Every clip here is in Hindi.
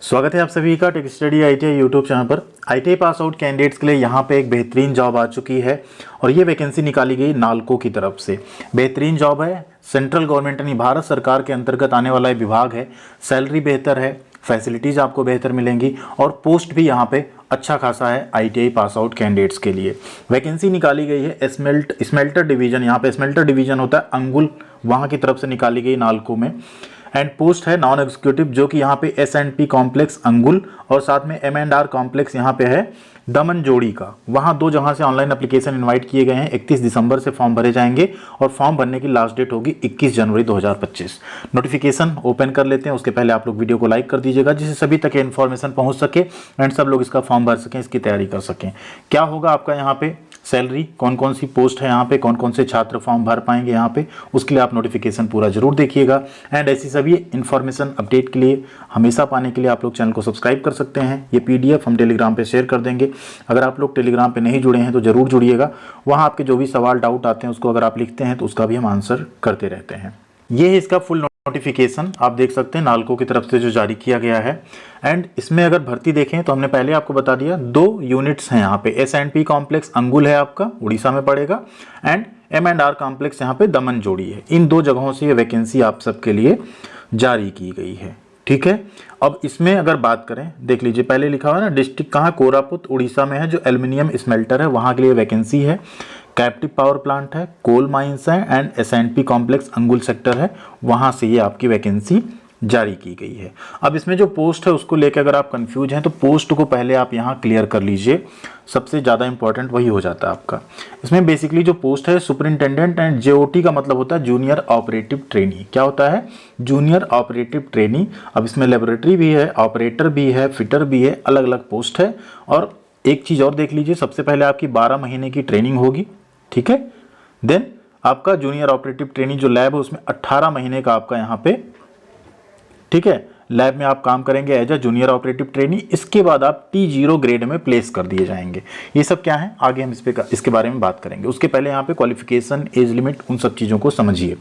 स्वागत है आप सभी का tech study ITI YouTube channel पर। आईटीआई पास आउट कैंडिडेट्स के लिए यहाँ पे एक बेहतरीन जॉब आ चुकी है और ये वैकेंसी निकाली गई नालको की तरफ से। बेहतरीन जॉब है, सेंट्रल गवर्नमेंट यानी भारत सरकार के अंतर्गत आने वाला विभाग है। सैलरी बेहतर है, फैसिलिटीज़ आपको बेहतर मिलेंगी और पोस्ट भी यहाँ पे अच्छा खासा है आईटीआई पास आउट कैंडिडेट्स के लिए। वैकेंसी निकाली गई है स्मेल्टर डिवीजन, यहाँ पे स्मेल्टर डिवीजन होता है अंगुल, वहाँ की तरफ से निकाली गई नालको में। एंड पोस्ट है नॉन एग्जीक्यूटिव, जो कि यहाँ पे S&P कॉम्प्लेक्स अंगुल और साथ में M&R कॉम्प्लेक्स यहाँ पे है दमन जोड़ी का। वहाँ दो जगह से ऑनलाइन एप्लीकेशन इनवाइट किए गए हैं। 31 दिसंबर से फॉर्म भरे जाएंगे और फॉर्म भरने की लास्ट डेट होगी 21 जनवरी 2025। नोटिफिकेशन ओपन कर लेते हैं, उसके पहले आप लोग वीडियो को लाइक कर दीजिएगा जिससे सभी तक इन्फॉर्मेशन पहुँच सके एंड सब लोग इसका फॉर्म भर सकें, इसकी तैयारी कर सकें। क्या होगा आपका यहाँ पे सैलरी, कौन कौन सी पोस्ट है यहाँ पे, कौन कौन से छात्र फॉर्म भर पाएंगे यहाँ पे, उसके लिए आप नोटिफिकेशन पूरा जरूर देखिएगा। एंड ऐसी सभी इन्फॉर्मेशन अपडेट के लिए हमेशा पाने के लिए आप लोग चैनल को सब्सक्राइब कर सकते हैं। ये PDF हम टेलीग्राम पे शेयर कर देंगे। अगर आप लोग टेलीग्राम पे नहीं जुड़े हैं तो जरूर जुड़िएगा। वहाँ आपके जो भी सवाल डाउट आते हैं उसको अगर आप लिखते हैं तो उसका भी हम आंसर करते रहते हैं। ये है इसका फुल नोटिफिकेशन, आप देख सकते हैं नालको की तरफ से जो जारी किया गया है। एंड इसमें अगर भर्ती देखें तो हमने पहले आपको बता दिया 2 यूनिट्स हैं यहाँ पे। S&P कॉम्प्लेक्स अंगुल है आपका, उड़ीसा में पड़ेगा, एंड M&R कॉम्प्लेक्स यहाँ पे दमन जोड़ी है। इन दो जगहों से ये वैकेंसी आप सबके लिए जारी की गई है, ठीक है। अब इसमें अगर बात करें, देख लीजिए पहले लिखा हुआ है ना डिस्ट्रिक्ट कहाँ, कोरापुट उड़ीसा में है, जो एल्युमिनियम स्मेल्टर है वहाँ के लिए वैकेंसी है। कैप्टिव पावर प्लांट है, कोल माइंस है एंड S&P कॉम्प्लेक्स अंगुल सेक्टर है, वहाँ से ये आपकी वैकेंसी जारी की गई है। अब इसमें जो पोस्ट है उसको लेकर अगर आप कंफ्यूज हैं तो पोस्ट को पहले आप यहाँ क्लियर कर लीजिए, सबसे ज़्यादा इंपॉर्टेंट वही हो जाता है आपका। इसमें बेसिकली जो पोस्ट है सुपरिंटेंडेंट एंड JOT का मतलब होता है जूनियर ऑपरेटिव ट्रेनी। क्या होता है? Junior operative trainee. अब इसमें लेबोरेटरी भी है, ऑपरेटर भी है, फिटर भी है, अलग अलग पोस्ट है। और एक चीज़ और देख लीजिए, सबसे पहले आपकी 12 महीने की ट्रेनिंग होगी, ठीक है। देन आपका जूनियर ऑपरेटिव ट्रेनिंग जो लैब है उसमें 18 महीने का आपका यहाँ पे, ठीक है, लैब में आप काम करेंगे as a junior operative trainee. इसके बाद आप T0 ग्रेड में प्लेस कर दिए जाएंगे। ये सब क्या है आगे हम इसके बारे में बात करेंगे। उसके पहले यहाँ पे क्वालिफिकेशन, एज लिमिट, उन सब चीज़ों को समझिए।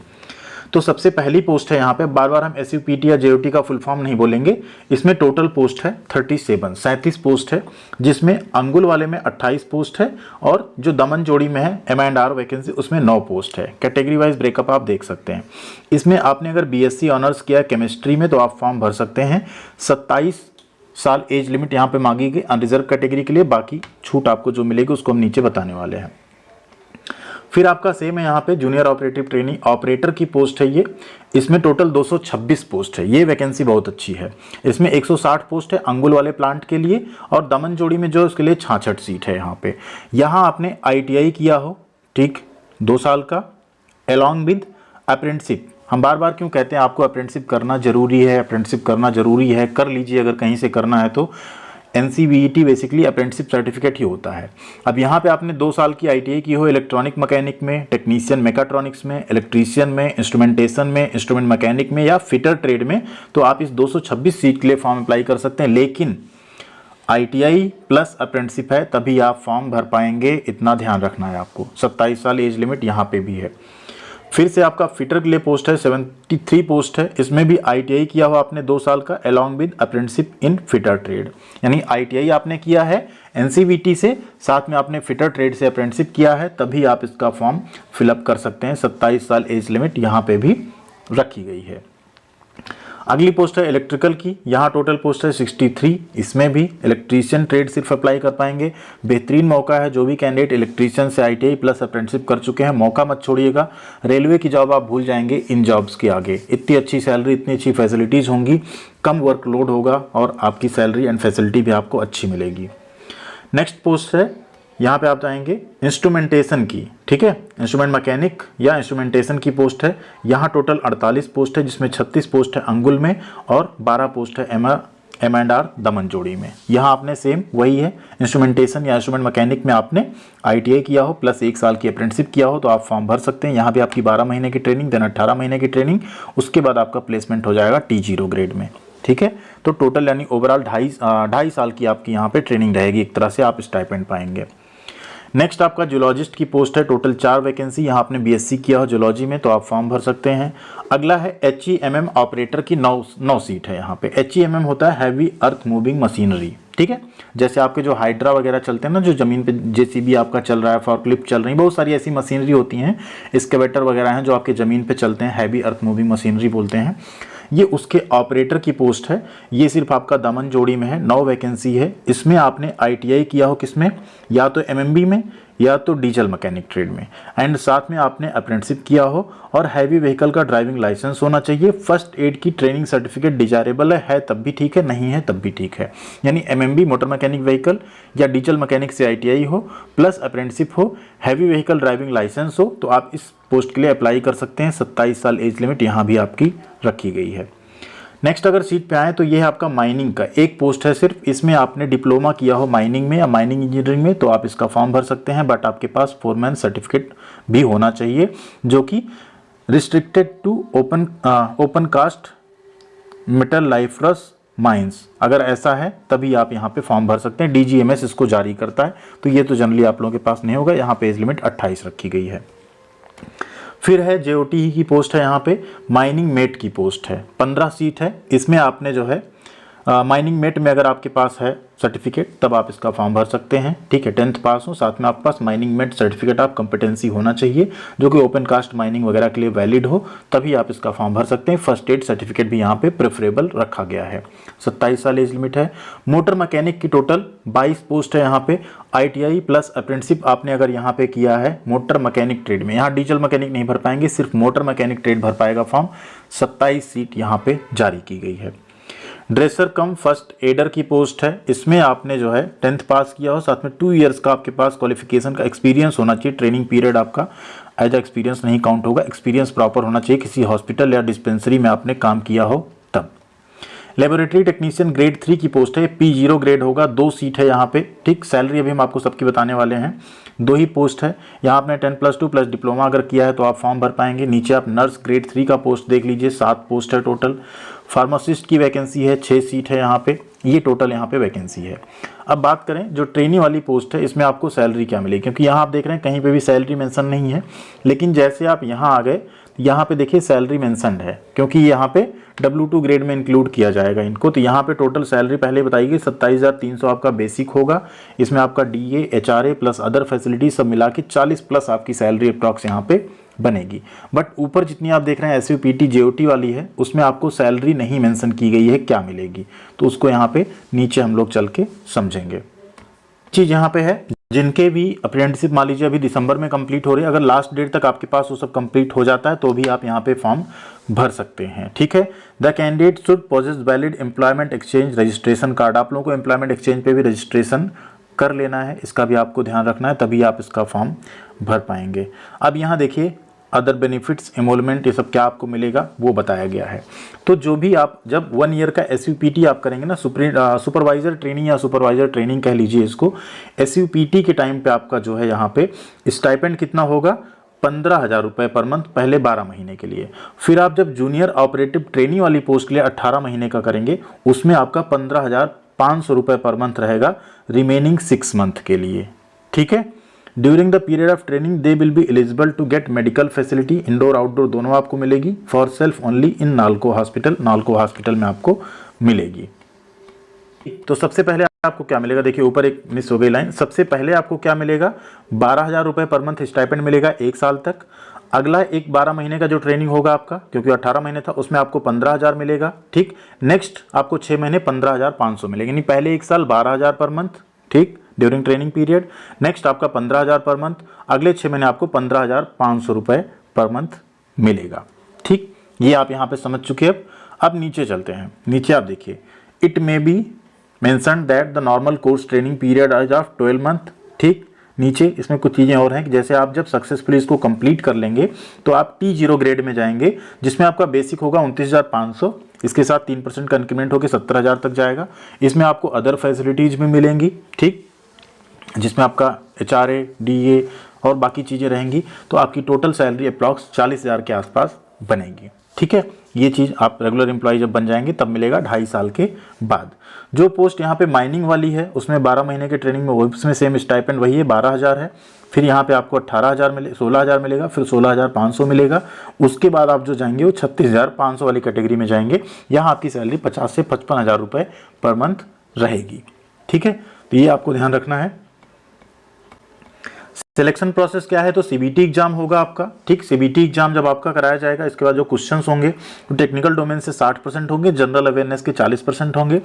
तो सबसे पहली पोस्ट है यहाँ पे, बार बार हम SUPT या JOT का फुल फॉर्म नहीं बोलेंगे। इसमें टोटल पोस्ट है 37 पोस्ट है, जिसमें अंगुल वाले में 28 पोस्ट है और जो दमन जोड़ी में है M&R वैकेंसी उसमें 9 पोस्ट है। कैटेगरी वाइज ब्रेकअप आप देख सकते हैं। इसमें आपने अगर BSc ऑनर्स किया केमिस्ट्री में तो आप फॉर्म भर सकते हैं। 27 साल एज लिमिट यहाँ पे मांगी गई अनरिजर्व कैटेगरी के लिए, बाकी छूट आपको जो मिलेगी उसको हम नीचे बताने वाले हैं। फिर आपका सेम है यहाँ पे जूनियर ऑपरेटिव ट्रेनी ऑपरेटर की पोस्ट है ये। इसमें टोटल 226 पोस्ट है। ये वैकेंसी बहुत अच्छी है। इसमें 160 पोस्ट है अंगुल वाले प्लांट के लिए और दमन जोड़ी में जो उसके लिए 66 सीट है यहाँ पे। यहाँ आपने ITI किया हो, ठीक, 2 साल का, अलॉन्ग विद अप्रेंटिसशिप। हम बार बार क्यों कहते हैं आपको अप्रेंटिसशिप करना जरूरी है, अप्रेंटिसशिप करना जरूरी है, कर लीजिए अगर कहीं से करना है तो। NCVET बेसिकली अप्रेंटिसशिप सर्टिफिकेट ही होता है। अब यहाँ पे आपने 2 साल की ITI की हो इलेक्ट्रॉनिक मैकेनिक में, टेक्नीशियन मैकाट्रॉनिक्स में, इलेक्ट्रीशियन में, इंस्ट्रूमेंटेशन में, इंस्ट्रूमेंट मैकेनिक में या फिटर ट्रेड में, तो आप इस 226 सीट के लिए फॉर्म अप्लाई कर सकते हैं। लेकिन ITI प्लस अप्रेंटिसशिप है तभी आप फॉर्म भर पाएंगे, इतना ध्यान रखना है आपको। 27 साल एज लिमिट यहाँ पे भी है। फिर से आपका फिटर के लिए पोस्ट है, 73 पोस्ट है। इसमें भी ITI किया हुआ आपने 2 साल का along with apprenticeship in fitter trade, यानी ITI आपने किया है NCVT से, साथ में आपने फिटर ट्रेड से अप्रेंटिसशिप किया है, तभी आप इसका फॉर्म फिलअप कर सकते हैं। 27 साल एज लिमिट यहाँ पे भी रखी गई है। अगली पोस्ट है इलेक्ट्रिकल की, यहाँ टोटल पोस्ट है 63। इसमें भी इलेक्ट्रीशियन ट्रेड सिर्फ अप्लाई कर पाएंगे। बेहतरीन मौका है, जो भी कैंडिडेट इलेक्ट्रीशियन से ITI प्लस अप्रेंटिसशिप कर चुके हैं मौका मत छोड़िएगा। रेलवे की जॉब आप भूल जाएंगे इन जॉब्स के आगे। इतनी अच्छी सैलरी, इतनी अच्छी फैसिलिटीज़ होंगी, कम वर्कलोड होगा और आपकी सैलरी एंड फैसिलिटी भी आपको अच्छी मिलेगी। नेक्स्ट पोस्ट है यहाँ पे आप जाएंगे इंस्ट्रूमेंटेशन की, ठीक है, इंस्ट्रूमेंट मैकेनिक या इंस्ट्रूमेंटेशन की पोस्ट है। यहाँ टोटल 48 पोस्ट है, जिसमें 36 पोस्ट है अंगुल में और 12 पोस्ट है M&R दमन जोड़ी में। यहाँ आपने सेम वही है, इंस्ट्रूमेंटेशन या इंस्ट्रूमेंट मैकेनिक में आपने ITI किया हो प्लस 1 साल की अप्रेंटिसशिप किया हो तो आप फॉर्म भर सकते हैं। यहाँ भी आपकी 12 महीने की ट्रेनिंग, देन 18 महीने की ट्रेनिंग, उसके बाद आपका प्लेसमेंट हो जाएगा T0 ग्रेड में, ठीक है। तो टोटल यानी ओवरऑल 2.5 साल की आपकी यहाँ पे ट्रेनिंग रहेगी, एक तरह से आप स्टाइपेंड पाएंगे। नेक्स्ट आपका जूलॉजिस्ट की पोस्ट है, टोटल 4 वैकेंसी। यहाँ आपने बीएससी किया हो जूलॉजी में तो आप फॉर्म भर सकते हैं। अगला है HEMM ऑपरेटर की 9 सीट है। यहाँ पे HEMM होता है हैवी अर्थ मूविंग मशीनरी, ठीक है। जैसे आपके जो हाइड्रा वगैरह चलते हैं ना, जो जमीन पे JCB आपका चल रहा है, फॉर्कलिफ्ट चल रही है, बहुत सारी ऐसी मशीनरी होती हैं, एक्सकेवेटर वगैरह हैं जो आपके ज़मीन पे चलते हैं, हैवी अर्थ मूविंग मशीनरी बोलते हैं। ये उसके ऑपरेटर की पोस्ट है। ये सिर्फ आपका दामन जोड़ी में है, 9 वैकेंसी है। इसमें आपने ITI किया हो किसमें, या तो MMB में या तो डीजल मैकेनिक ट्रेड में, एंड साथ में आपने अप्रेंटिसशिप किया हो और हैवी व्हीकल का ड्राइविंग लाइसेंस होना चाहिए। फर्स्ट एड की ट्रेनिंग सर्टिफिकेट डिजायरेबल है तब भी ठीक है, नहीं है तब भी ठीक है। यानी MMB मोटर मैकेनिक व्हीकल या डीजल मैकेनिक से ITI हो, प्लस अप्रेंटिसशिप हो, हैवी व्हीकल ड्राइविंग लाइसेंस हो, तो आप इस पोस्ट के लिए अप्लाई कर सकते हैं। 27 साल एज लिमिट यहाँ भी आपकी रखी गई है। नेक्स्ट अगर सीट पे आए तो ये है आपका माइनिंग का एक पोस्ट है सिर्फ। इसमें आपने डिप्लोमा किया हो माइनिंग में या माइनिंग इंजीनियरिंग में तो आप इसका फॉर्म भर सकते हैं, बट आपके पास फोरमैन सर्टिफिकेट भी होना चाहिए, जो कि restricted to open cast metalliferous mines. अगर ऐसा है तभी आप यहाँ पे फॉर्म भर सकते हैं। DGMS इसको जारी करता है, तो ये तो जनरली आप लोगों के पास नहीं होगा। यहाँ पे एज लिमिट 28 रखी गई है। फिर है JOTE की पोस्ट है। यहाँ पे माइनिंग मेट की पोस्ट है, 15 सीट है। इसमें आपने जो है माइनिंग मेट में अगर आपके पास है सर्टिफिकेट तब आप इसका फॉर्म भर सकते हैं, ठीक है। 10th पास हो, साथ में आपके पास माइनिंग मेट सर्टिफिकेट आप कंपिटेंसी होना चाहिए, जो कि ओपन कास्ट माइनिंग वगैरह के लिए वैलिड हो, तभी आप इसका फॉर्म भर सकते हैं। फर्स्ट एड सर्टिफिकेट भी यहाँ पे प्रेफरेबल रखा गया है। 27 साल एज लिमिट है। मोटर मैकेनिक की टोटल 22 पोस्ट है। यहाँ पे ITI प्लस अप्रेंटिसशिप आपने अगर यहाँ पे किया है मोटर मैकेनिक ट्रेड में, यहाँ डीजल मैकेनिक नहीं भर पाएंगे, सिर्फ मोटर मैकेनिक ट्रेड भर पाएगा फॉर्म। 27 सीट यहाँ पे जारी की गई है। ड्रेसर कम फर्स्ट एडर की पोस्ट है। इसमें आपने जो है 10th पास किया हो, साथ में 2 इयर्स का आपके पास क्वालिफिकेशन का एक्सपीरियंस होना चाहिए। ट्रेनिंग पीरियड आपका एज एक्सपीरियंस नहीं काउंट होगा, एक्सपीरियंस प्रॉपर होना चाहिए, किसी हॉस्पिटल या डिस्पेंसरी में आपने काम किया हो तब। लेबोरेटरी टेक्नीशियन ग्रेड 3 की पोस्ट है, P0 ग्रेड होगा, 2 सीट है यहाँ पे, ठीक। सैलरी अभी हम आपको सबकी बताने वाले हैं। 2 ही पोस्ट है। यहाँ आपने 10+2 प्लस डिप्लोमा अगर किया है तो आप फॉर्म भर पाएंगे। नीचे आप नर्स ग्रेड 3 का पोस्ट देख लीजिए, 7 पोस्ट है टोटल। फार्मासिस्ट की वैकेंसी है, 6 सीट है यहाँ पे। ये टोटल यहाँ पे वैकेंसी है। अब बात करें जो ट्रेनी वाली पोस्ट है, इसमें आपको सैलरी क्या मिलेगी, क्योंकि यहाँ आप देख रहे हैं कहीं पे भी सैलरी मेंशन नहीं है, लेकिन जैसे आप यहाँ आ गए यहाँ पे देखिए सैलरी मेंशनड है, क्योंकि यहाँ पे W2 ग्रेड में इंक्लूड किया जाएगा इनको। तो यहाँ पे टोटल सैलरी पहले बताइए 27,300 आपका बेसिक होगा। इसमें आपका DA HRA plus other facility सब मिला के 40 प्लस आपकी सैलरी अप्रॉक्स यहाँ पे बनेगी। बट ऊपर जितनी आप देख रहे हैं SUPT JOT वाली है, उसमें आपको सैलरी नहीं मेंशन की गई है क्या मिलेगी, तो उसको यहाँ पे नीचे हम लोग चल के समझेंगे। चीज़ यहाँ पे है, जिनके भी अप्रेंटिसशिप मान लीजिए अभी दिसंबर में कंप्लीट हो रही है, अगर लास्ट डेट तक आपके पास वो सब कंप्लीट हो जाता है तो भी आप यहाँ पे फॉर्म भर सकते हैं, ठीक है। The candidate should possess valid employment exchange registration card. आप लोगों को एम्प्लॉयमेंट एक्सचेंज पे भी रजिस्ट्रेशन कर लेना है, इसका भी आपको ध्यान रखना है, तभी आप इसका फॉर्म भर पाएंगे। अब यहाँ देखिए अदर बेनिफिट्स, एमोलमेंट, ये सब क्या आपको मिलेगा वो बताया गया है। तो जो भी आप जब 1 ईयर का SUPT आप करेंगे ना, सुपरवाइजर ट्रेनिंग या सुपरवाइजर ट्रेनिंग कह लीजिए इसको, SUPT के टाइम पे आपका जो है यहाँ पे स्टाइपेंड कितना होगा, 15,000 रुपये पर मंथ पहले 12 महीने के लिए। फिर आप जब जूनियर ऑपरेटिव ट्रेनिंग वाली पोस्ट के लिए 18 महीने का करेंगे, उसमें आपका 15,500 रुपये पर मंथ रहेगा रिमेनिंग 6 मंथ के लिए, ठीक है। During the period of training they will be eligible to get medical facility, indoor outdoor दोनों आपको मिलेगी, for self only in NALCO hospital. NALCO hospital में आपको मिलेगी। तो सबसे पहले आपको क्या मिलेगा, देखिए ऊपर एक मिस हो गई लाइन। सबसे पहले आपको क्या मिलेगा, 12,000 रुपये पर मंथ स्टाइपेंड मिलेगा 1 साल तक। अगला एक 12 महीने का जो ट्रेनिंग होगा आपका, क्योंकि 18 महीने था, उसमें आपको 15,000 मिलेगा, ठीक। नेक्स्ट आपको 6 महीने 15,500 मिलेगा, यानी पहले 1 साल 12,000 पर मंथ, ठीक, ड्यूरिंग ट्रेनिंग पीरियड। नेक्स्ट आपका 15,000 पर मंथ, अगले 6 महीने आपको 15,500 रुपये पर मंथ मिलेगा, ठीक। ये आप यहाँ पे समझ चुके हैं। अब नीचे चलते हैं। नीचे आप देखिए, it may be mention that the normal course training period is of 12 month, ठीक। नीचे इसमें कुछ चीज़ें और हैं कि जैसे आप जब सक्सेसफुली इसको कंप्लीट कर लेंगे तो आप T0 ग्रेड में जाएंगे, जिसमें आपका बेसिक होगा 29,500, इसके साथ 3% का इंक्रीमेंट होकर 17,000 तक जाएगा। इसमें आपको अदर फैसिलिटीज भी मिलेंगी, ठीक, जिसमें आपका HRA DA और बाकी चीज़ें रहेंगी। तो आपकी टोटल सैलरी अप्रॉक्स 40,000 के आसपास बनेगी। ठीक है, ये चीज़ आप रेगुलर एम्प्लॉय जब बन जाएंगे तब मिलेगा 2.5 साल के बाद। जो पोस्ट यहाँ पे माइनिंग वाली है उसमें 12 महीने के ट्रेनिंग में, वो उसमें सेम स्टाइपेंड वही है, 12,000 है। फिर यहाँ पे आपको 18,000 मिले, 16,000 मिलेगा, फिर 16,500 मिलेगा। उसके बाद आप जो जाएंगे वो 36,500 वाली कैटेगरी में जाएंगे। यहाँ आपकी सैलरी 50 से 55,000 रुपये पर मंथ रहेगी। ठीक है, तो ये आपको ध्यान रखना है। सिलेक्शन प्रोसेस क्या है, तो सीबीटी एग्जाम होगा आपका। ठीक, सीबीटी एग्जाम जब आपका कराया जाएगा, इसके बाद जो क्वेश्चंस होंगे तो टेक्निकल डोमेन से 60% होंगे, जनरल अवेयरनेस के 40% होंगे।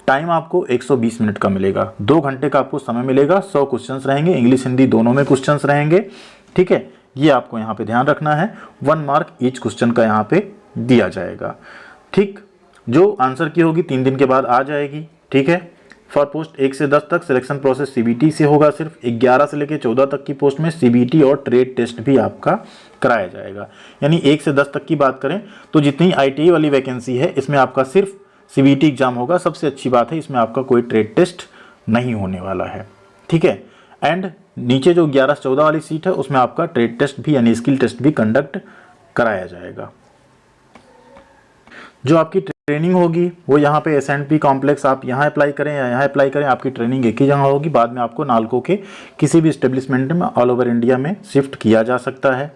टाइम आपको 120 मिनट का मिलेगा, 2 घंटे का आपको समय मिलेगा। 100 क्वेश्चंस रहेंगे, इंग्लिश हिंदी दोनों में क्वेश्चंस रहेंगे। ठीक है, ये आपको यहाँ पे ध्यान रखना है। 1 मार्क ईच क्वेश्चन का यहाँ पे दिया जाएगा। ठीक, जो आंसर की होगी 3 दिन के बाद आ जाएगी। ठीक है, फॉर पोस्ट 1 से 10 तक सिलेक्शन प्रोसेस सीबीटी से होगा। सिर्फ 11 से लेकर 14 तक की पोस्ट में सीबीटी और ट्रेड टेस्ट भी आपका कराया जाएगा। यानी 1 से 10 तक की बात करें तो जितनी आईटीआई वाली वैकेंसी है इसमें आपका सिर्फ सीबीटी एग्जाम होगा। सबसे अच्छी बात है, इसमें आपका कोई ट्रेड टेस्ट नहीं होने वाला है। ठीक है, एंड नीचे जो 11 से 14 वाली सीट है उसमें आपका ट्रेड टेस्ट भी यानी स्किल टेस्ट भी कंडक्ट कराया जाएगा। जो आपकी ट्रेनिंग होगी वो यहाँ पे एसएंडपी कॉम्प्लेक्स, आप यहाँ अप्लाई करें या यहाँ अप्लाई करें, आपकी ट्रेनिंग एक ही जगह होगी। बाद में आपको नालको के किसी भी इस्टेब्लिशमेंट में ऑल ओवर इंडिया में शिफ्ट किया जा सकता है।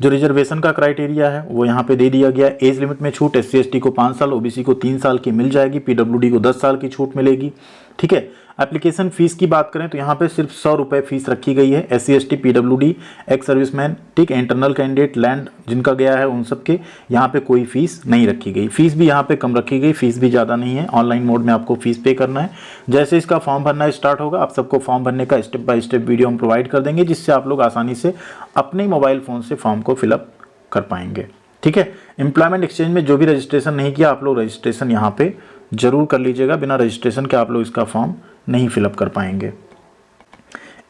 जो रिजर्वेशन का क्राइटेरिया है वो यहाँ पे दे दिया गया। एज लिमिट में छूट SC ST को 5 साल, OBC को 3 साल की मिल जाएगी, PWD को 10 साल की छूट मिलेगी। ठीक है, एप्लीकेशन फीस की बात करें तो यहाँ पे सिर्फ 100 रुपये फीस रखी गई है। SC ST PWD ex serviceman, ठीक, इंटरनल कैंडिडेट, लैंड जिनका गया है उन सब के यहाँ पे कोई फीस नहीं रखी गई। फीस भी यहाँ पे कम रखी गई, फीस भी ज़्यादा नहीं है। ऑनलाइन मोड में आपको फीस पे करना है। जैसे इसका फॉर्म भरना स्टार्ट होगा आप सबको फॉर्म भरने का स्टेप बाय स्टेप वीडियो हम प्रोवाइड कर देंगे, जिससे आप लोग आसानी से अपने मोबाइल फ़ोन से फॉर्म को फिलअप कर पाएंगे। ठीक है, एम्प्लॉयमेंट एक्सचेंज में जो भी रजिस्ट्रेशन नहीं किया आप लोग रजिस्ट्रेशन यहाँ पे जरूर कर लीजिएगा। बिना रजिस्ट्रेशन के आप लोग इसका फॉर्म नहीं फिलअप कर पाएंगे।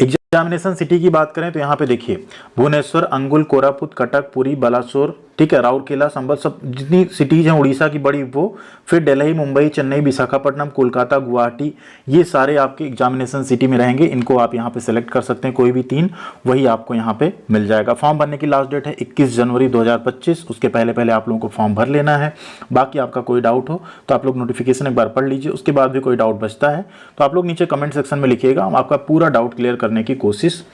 एग्जामिनेशन सिटी की बात करें तो यहाँ पे देखिए भुवनेश्वर, अंगुल, कोरापुट, कटक, पुरी, बालासोर, ठीक है, राउरकेला, संबल, सब जितनी सिटीज़ हैं उड़ीसा की बड़ी वो, फिर दिल्ली, मुंबई, चेन्नई, विशाखापट्टनम, कोलकाता, गुवाहाटी, ये सारे आपके एग्जामिनेशन सिटी में रहेंगे। इनको आप यहाँ पे सेलेक्ट कर सकते हैं, कोई भी 3 वही आपको यहाँ पे मिल जाएगा। फॉर्म भरने की लास्ट डेट है 21 जनवरी 2025। उसके पहले आपको लोगों को फॉर्म भर लेना है। बाकी आपका कोई डाउट हो तो आप लोग नोटिफिकेशन एक बार पढ़ लीजिए। उसके बाद भी कोई डाउट बचता है तो आप लोग नीचे कमेंट सेक्शन में लिखिएगा, हम आपका पूरा डाउट क्लियर करने की कोशिश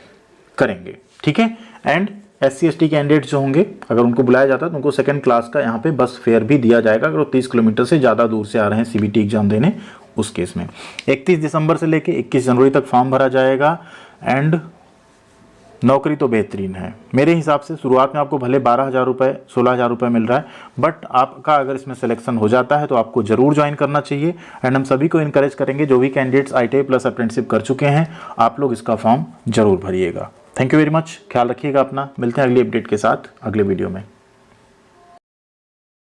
करेंगे। ठीक है, एंड SC ST कैंडिडेट जो होंगे अगर उनको बुलाया जाता है तो उनको 2nd क्लास का यहाँ पे बस फेयर भी दिया जाएगा अगर वो 30 किलोमीटर से ज़्यादा दूर से आ रहे हैं CBT एग्जाम देने। उस केस में 31 दिसंबर से लेके 21 जनवरी तक फॉर्म भरा जाएगा। एंड नौकरी तो बेहतरीन है मेरे हिसाब से। शुरुआत में आपको भले 12,000 रुपये 16,000 रुपये मिल रहा है, बट आपका अगर इसमें सिलेक्शन हो जाता है तो आपको जरूर ज्वाइन करना चाहिए। एंड हम सभी को इनकरेज करेंगे, जो भी कैंडिडेट्स ITI प्लस अप्रेंटिसशिप कर चुके हैं आप लोग इसका फॉर्म जरूर भरिएगा। थैंक यू वेरी मच, ख्याल रखिएगा अपना। मिलते हैं अगली अपडेट के साथ अगले वीडियो में।